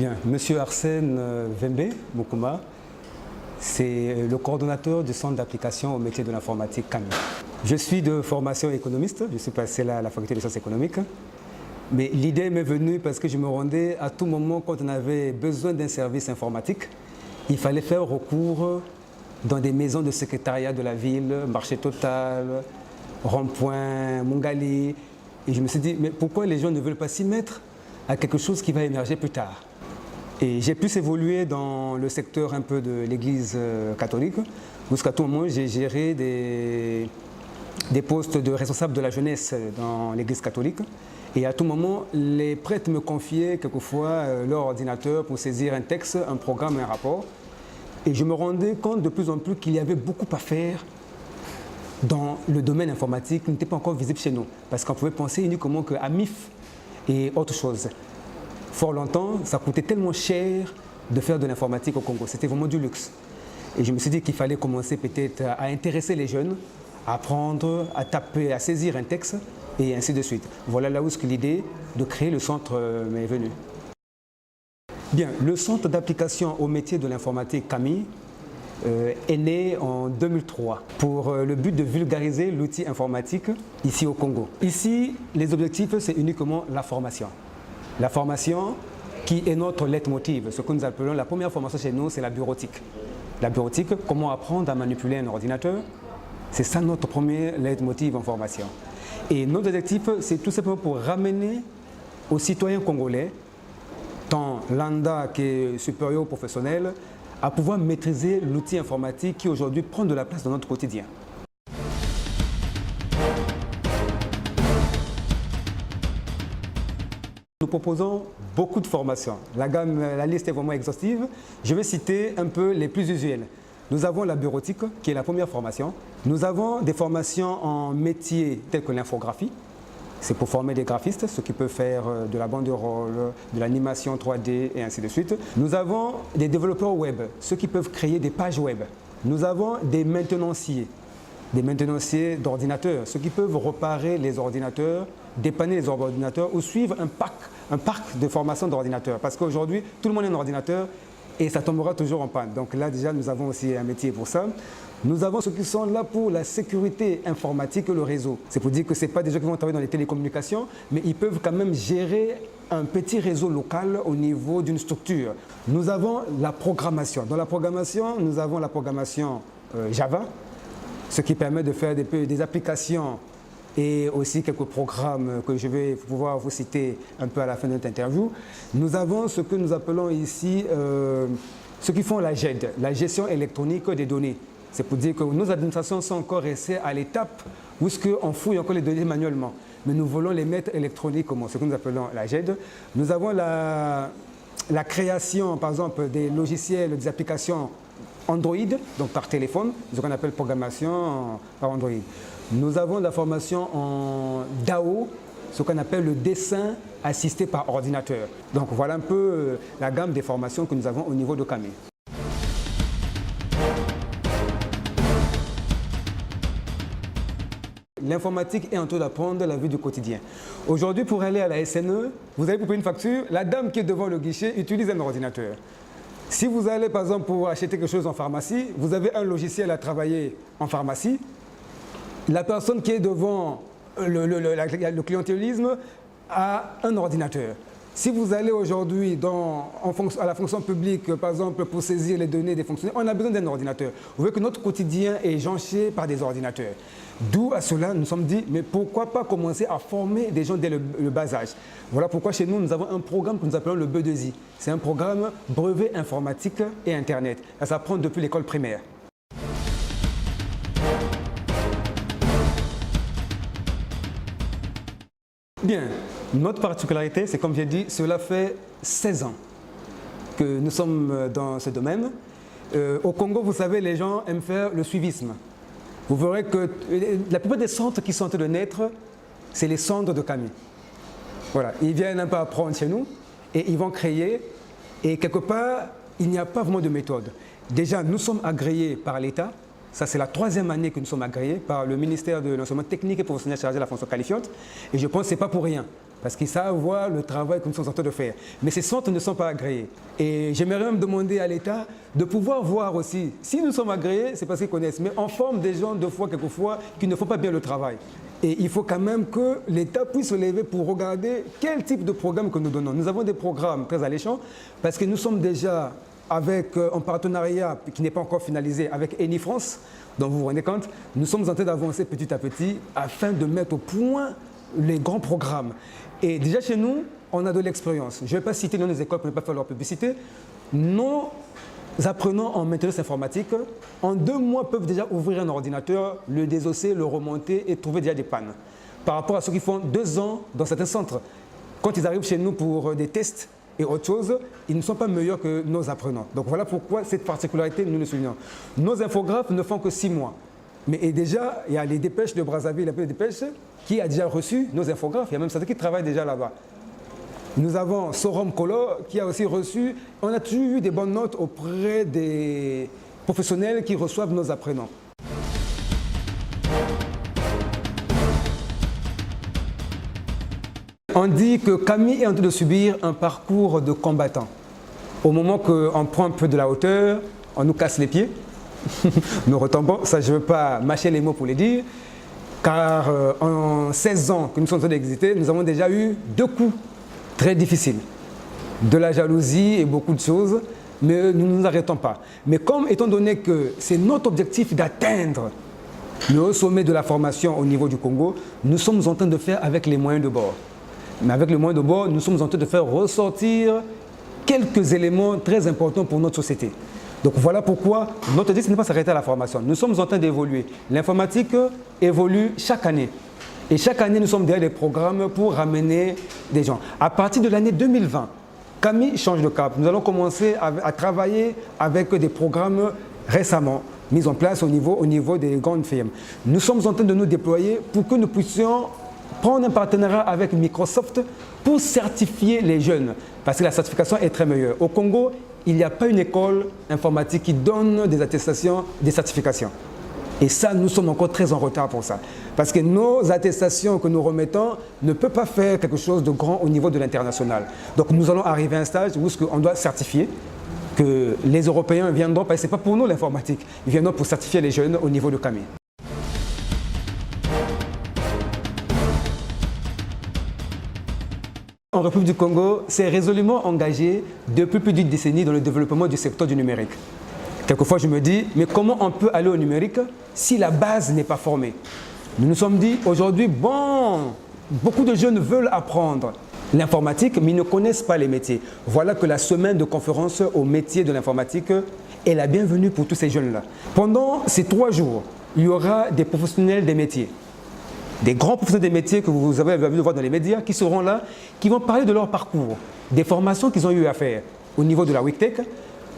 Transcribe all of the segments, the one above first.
Bien, Monsieur Arsène Vembe Mukuma, c'est le coordonnateur du centre d'application au métier de l'informatique CAMI. Je suis de formation économiste, je suis passé là à la faculté des sciences économiques, mais l'idée m'est venue parce que je me rendais à tout moment quand on avait besoin d'un service informatique, il fallait faire recours dans des maisons de secrétariat de la ville, Marché Total, Rond-Point, Mungali, et je me suis dit, mais pourquoi les gens ne veulent pas s'y mettre à quelque chose qui va émerger plus tard? Et j'ai pu évoluer dans le secteur un peu de l'église catholique, jusqu'à tout moment j'ai géré des postes de responsable de la jeunesse dans l'église catholique. Et à tout moment, les prêtres me confiaient quelquefois leur ordinateur pour saisir un texte, un programme, un rapport. Et je me rendais compte de plus en plus qu'il y avait beaucoup à faire dans le domaine informatique qui n'était pas encore visible chez nous. Parce qu'on pouvait penser uniquement qu'à MIF et autre chose. Fort longtemps, ça coûtait tellement cher de faire de l'informatique au Congo. C'était vraiment du luxe. Et je me suis dit qu'il fallait commencer peut-être à intéresser les jeunes, à apprendre, à taper, à saisir un texte, et ainsi de suite. Voilà là où l'idée de créer le centre m'est venue. Bien, le centre d'application au métier de l'informatique CAMI est né en 2003 pour le but de vulgariser l'outil informatique ici au Congo. Ici, les objectifs, c'est uniquement la formation. La formation qui est notre leitmotiv, ce que nous appelons la première formation chez nous, c'est la bureautique. La bureautique, comment apprendre à manipuler un ordinateur, c'est ça notre premier leitmotiv en formation. Et notre objectif, c'est tout simplement pour ramener aux citoyens congolais, tant lambda que supérieur professionnel, à pouvoir maîtriser l'outil informatique qui aujourd'hui prend de la place dans notre quotidien. Nous proposons beaucoup de formations. La liste est vraiment exhaustive. Je vais citer un peu les plus usuelles. Nous avons la bureautique, qui est la première formation. Nous avons des formations en métiers tels que l'infographie. C'est pour former des graphistes, ceux qui peuvent faire de la banderole, de l'animation 3D et ainsi de suite. Nous avons des développeurs web, ceux qui peuvent créer des pages web. Nous avons des maintenanciers d'ordinateurs, ceux qui peuvent réparer les ordinateurs, dépanner les ordinateurs ou suivre un parc de formation d'ordinateurs. Parce qu'aujourd'hui, tout le monde a un ordinateur et ça tombera toujours en panne. Donc là, déjà, nous avons aussi un métier pour ça. Nous avons ceux qui sont là pour la sécurité informatique et le réseau. C'est pour dire que ce n'est pas des gens qui vont travailler dans les télécommunications, mais ils peuvent quand même gérer un petit réseau local au niveau d'une structure. Nous avons la programmation. Dans la programmation, nous avons la programmation Java, ce qui permet de faire des applications et aussi quelques programmes que je vais pouvoir vous citer un peu à la fin de notre interview. Nous avons ce que nous appelons ici, ceux qui font la GED, la gestion électronique des données. C'est pour dire que nos administrations sont encore restées à l'étape où on fouille encore les données manuellement. Mais nous voulons les mettre électroniquement, ce que nous appelons la GED. Nous avons la création, par exemple, des logiciels, des applications Android, donc par téléphone, ce qu'on appelle programmation par Android. Nous avons la formation en DAO, ce qu'on appelle le dessin assisté par ordinateur. Donc voilà un peu la gamme des formations que nous avons au niveau de CAMI. L'informatique est en train d'apprendre la vie du quotidien. Aujourd'hui, pour aller à la SNE, vous allez pour payer une facture, la dame qui est devant le guichet utilise un ordinateur. Si vous allez par exemple pour acheter quelque chose en pharmacie, vous avez un logiciel à travailler en pharmacie, la personne qui est devant le clientélisme a un ordinateur. Si vous allez aujourd'hui à la fonction publique, par exemple, pour saisir les données des fonctionnaires, on a besoin d'un ordinateur. Vous voyez que notre quotidien est jonché par des ordinateurs. D'où à cela, nous nous sommes dit, mais pourquoi pas commencer à former des gens dès le bas âge. Voilà pourquoi chez nous, nous avons un programme que nous appelons le B2I. C'est un programme brevet informatique et Internet. Ça s'apprend depuis l'école primaire. Bien, notre particularité, c'est comme j'ai dit, cela fait 16 ans que nous sommes dans ce domaine. Au Congo, vous savez, les gens aiment faire le suivisme. Vous verrez que la plupart des centres qui sont en train de naître, c'est les centres de CAMI. Voilà, ils viennent un peu apprendre chez nous et ils vont créer. Et quelque part, il n'y a pas vraiment de méthode. Déjà, nous sommes agréés par l'État. Ça, c'est la 3e année que nous sommes agréés par le ministère de l'enseignement technique et professionnel chargé de la fonction qualifiante. Et je pense que ce n'est pas pour rien. parce qu'ils savent voir le travail que nous sommes en train de faire. Mais ces centres ne sont pas agréés. Et j'aimerais même demander à l'État de pouvoir voir aussi, si nous sommes agréés, c'est parce qu'ils connaissent, mais on forme des gens quelquefois, qui ne font pas bien le travail. Et il faut quand même que l'État puisse se lever pour regarder quel type de programme que nous donnons. Nous avons des programmes très alléchants, parce que nous sommes déjà avec un partenariat qui n'est pas encore finalisé avec Eni France, dont vous vous rendez compte, nous sommes en train d'avancer petit à petit afin de mettre au point les grands programmes. Et déjà chez nous, on a de l'expérience. Je ne vais pas citer nos écoles pour ne pas faire leur publicité. Nos apprenants en maintenance informatique, en 2 mois, peuvent déjà ouvrir un ordinateur, le désosser, le remonter et trouver déjà des pannes. Par rapport à ceux qui font 2 ans dans certains centres, quand ils arrivent chez nous pour des tests et autre chose, ils ne sont pas meilleurs que nos apprenants. Donc voilà pourquoi cette particularité, nous le soulignons. Nos infographes ne font que 6 mois. Mais déjà, il y a les dépêches de Brazzaville, la dépêche, qui a déjà reçu nos infographes. Il y a même certains qui travaillent déjà là-bas. Nous avons Sorum Color qui a aussi reçu. On a toujours eu des bonnes notes auprès des professionnels qui reçoivent nos apprenants. On dit que Camille est en train de subir un parcours de combattant. Au moment qu'on prend un peu de la hauteur, on nous casse les pieds, nous retombons. Ça, je ne veux pas mâcher les mots pour les dire, car en 16 ans que nous sommes en train d'exister, nous avons déjà eu 2 coups très difficiles. De la jalousie et beaucoup de choses, mais nous ne nous arrêtons pas. Mais comme, étant donné que c'est notre objectif d'atteindre le haut sommet de la formation au niveau du Congo, nous sommes en train de faire avec les moyens de bord. Mais avec les moyens de bord, nous sommes en train de faire ressortir quelques éléments très importants pour notre société. Donc voilà pourquoi notre objectif n'est pas s'arrêter à la formation. Nous sommes en train d'évoluer. L'informatique évolue chaque année. Et chaque année, nous sommes derrière des programmes pour ramener des gens. À partir de l'année 2020, Camille change de cap. Nous allons commencer à travailler avec des programmes récemment mis en place au niveau des grandes firmes. Nous sommes en train de nous déployer pour que nous puissions prendre un partenariat avec Microsoft pour certifier les jeunes, parce que la certification est très meilleure. Au Congo, il n'y a pas une école informatique qui donne des attestations, des certifications. Et ça, nous sommes encore très en retard pour ça. Parce que nos attestations que nous remettons ne peuvent pas faire quelque chose de grand au niveau de l'international. Donc nous allons arriver à un stage où on doit certifier que les Européens viendront, parce que ce n'est pas pour nous l'informatique, ils viendront pour certifier les jeunes au niveau de Camille. En République du Congo s'est résolument engagé depuis plus d'une décennie dans le développement du secteur du numérique. Quelquefois, je me dis, mais comment on peut aller au numérique si la base n'est pas formée? Nous nous sommes dit, aujourd'hui, beaucoup de jeunes veulent apprendre l'informatique, mais ils ne connaissent pas les métiers. Voilà que la semaine de conférence au métier de l'informatique est la bienvenue pour tous ces jeunes-là. Pendant ces 3 jours, il y aura des professionnels des métiers. Des grands professionnels des métiers que vous avez vu voir dans les médias qui seront là, qui vont parler de leur parcours, des formations qu'ils ont eu à faire au niveau de la WICTEC.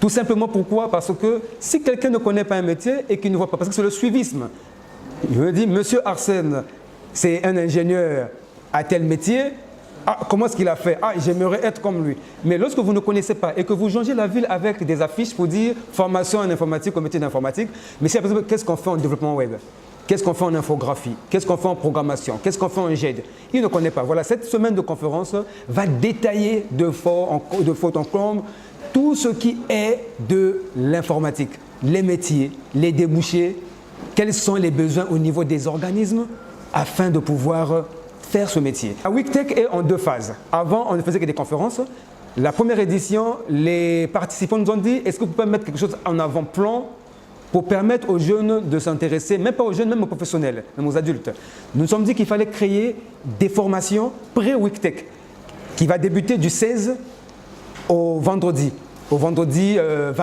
Tout simplement pourquoi? Parce que si quelqu'un ne connaît pas un métier et qu'il ne voit pas, parce que c'est le suivisme. Je me dis, monsieur Arsène, c'est un ingénieur à tel métier, comment est-ce qu'il a fait? J'aimerais être comme lui. Mais lorsque vous ne connaissez pas et que vous changez la ville avec des affiches pour dire formation en informatique au métier d'informatique, mais si, par exemple, qu'est-ce qu'on fait en développement web? Qu'est-ce qu'on fait en infographie? Qu'est-ce qu'on fait en programmation? Qu'est-ce qu'on fait en GED? Il ne connaît pas. Voilà, cette semaine de conférence va détailler de faute en comble tout ce qui est de l'informatique, les métiers, les débouchés, quels sont les besoins au niveau des organismes afin de pouvoir faire ce métier. La WICTEC est en 2 phases. Avant, on ne faisait que des conférences. La première édition, les participants nous ont dit, est-ce que vous pouvez mettre quelque chose en avant-plan pour permettre aux jeunes de s'intéresser, même pas aux jeunes, même aux professionnels, même aux adultes. Nous nous sommes dit qu'il fallait créer des formations pré-WICTEC qui va débuter du 16 au vendredi 20.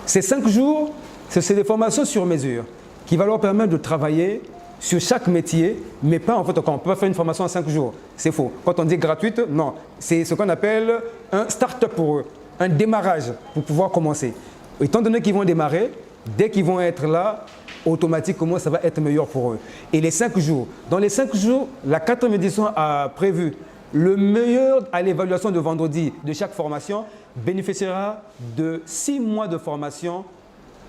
Ces 5 jours, c'est des formations sur mesure qui vont leur permettre de travailler sur chaque métier, mais pas en fait, on ne peut pas faire une formation en 5 jours. C'est faux. Quand on dit gratuite, non. C'est ce qu'on appelle un start-up pour eux, un démarrage pour pouvoir commencer. Étant donné qu'ils vont démarrer, dès qu'ils vont être là, automatiquement, ça va être meilleur pour eux. Et les 5 jours, dans les 5 jours, la 4e édition a prévu le meilleur à l'évaluation de vendredi de chaque formation bénéficiera de 6 mois de formation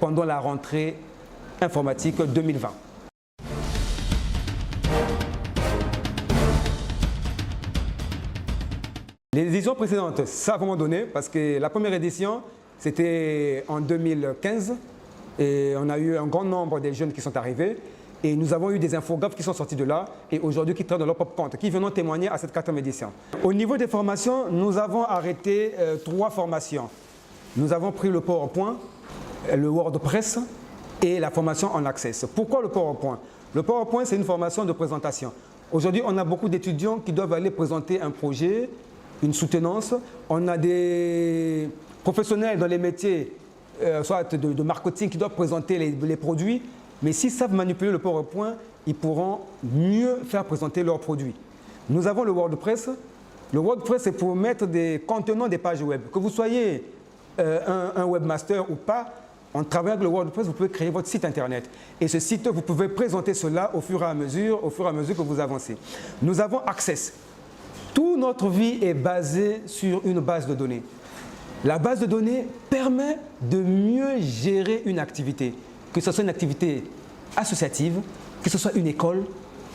pendant la rentrée informatique 2020. éditions précédentes, ça a vraiment donné parce que la première édition, c'était en 2015 et on a eu un grand nombre de jeunes qui sont arrivés et nous avons eu des infographes qui sont sortis de là et aujourd'hui qui travaillent dans leur propre compte, qui viennent témoigner à cette 4e édition. Au niveau des formations, nous avons arrêté 3 formations. Nous avons pris le PowerPoint, le WordPress et la formation en Access. Pourquoi le PowerPoint? Le PowerPoint, c'est une formation de présentation. Aujourd'hui, on a beaucoup d'étudiants qui doivent aller présenter un projet, une soutenance. On a des professionnels dans les métiers, soit de marketing, qui doivent présenter les produits. Mais s'ils savent manipuler le PowerPoint, ils pourront mieux faire présenter leurs produits. Nous avons le WordPress. Le WordPress, c'est pour mettre des contenants des pages web. Que vous soyez un webmaster ou pas, en travaillant avec le WordPress, vous pouvez créer votre site internet. Et ce site, vous pouvez présenter cela au fur et à mesure que vous avancez. Nous avons Access. Toute notre vie est basée sur une base de données. La base de données permet de mieux gérer une activité, que ce soit une activité associative, que ce soit une école,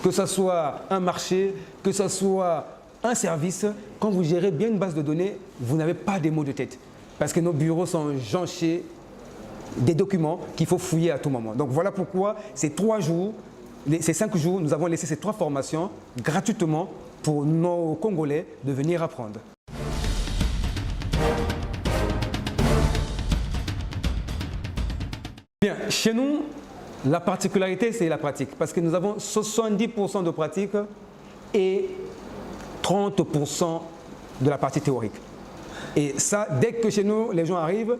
que ce soit un marché, que ce soit un service. Quand vous gérez bien une base de données, vous n'avez pas des maux de tête. Parce que nos bureaux sont jonchés des documents qu'il faut fouiller à tout moment. Donc voilà pourquoi ces 3 jours, ces 5 jours, nous avons laissé ces 3 formations gratuitement pour nos Congolais de venir apprendre. Bien, chez nous, la particularité, c'est la pratique. Parce que nous avons 70% de pratique et 30% de la partie théorique. Et ça, dès que chez nous, les gens arrivent,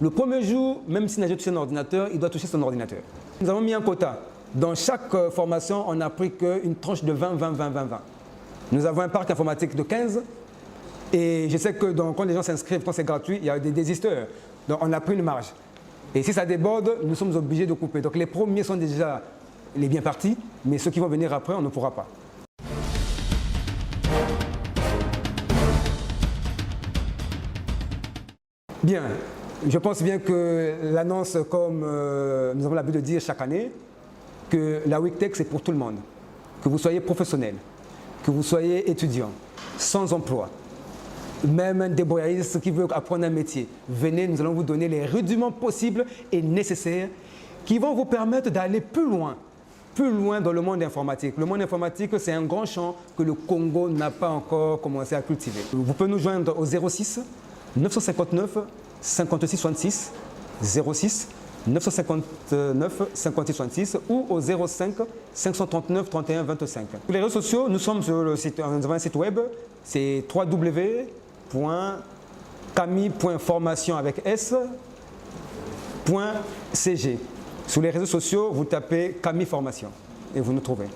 le premier jour, même s'il n'a jamais touché un ordinateur, il doit toucher son ordinateur. Nous avons mis un quota. Dans chaque formation, on n'a pris qu'une tranche de 20, 20, 20, 20, 20. Nous avons un parc informatique de 15. Et je sais que quand les gens s'inscrivent, quand c'est gratuit, il y a des désisteurs. Donc on a pris une marge. Et si ça déborde, nous sommes obligés de couper. Donc les premiers sont déjà les bien partis, mais ceux qui vont venir après, on ne pourra pas. Bien, je pense bien que l'annonce, comme nous avons l'habitude de dire chaque année, que la WICTEC, c'est pour tout le monde. Que vous soyez professionnel, que vous soyez étudiant, sans emploi, même un débrouillardiste qui veut apprendre un métier. Venez, nous allons vous donner les rudiments possibles et nécessaires qui vont vous permettre d'aller plus loin dans le monde informatique. Le monde informatique, c'est un grand champ que le Congo n'a pas encore commencé à cultiver. Vous pouvez nous joindre au 06 959 56 66, 06 959 56 66 ou au 05 539 31 25. Pour les réseaux sociaux, nous sommes sur le site, nous avons un site web, c'est www.cami.formation avec s.cg. Sur les réseaux sociaux, vous tapez Cami Formation et vous nous trouvez.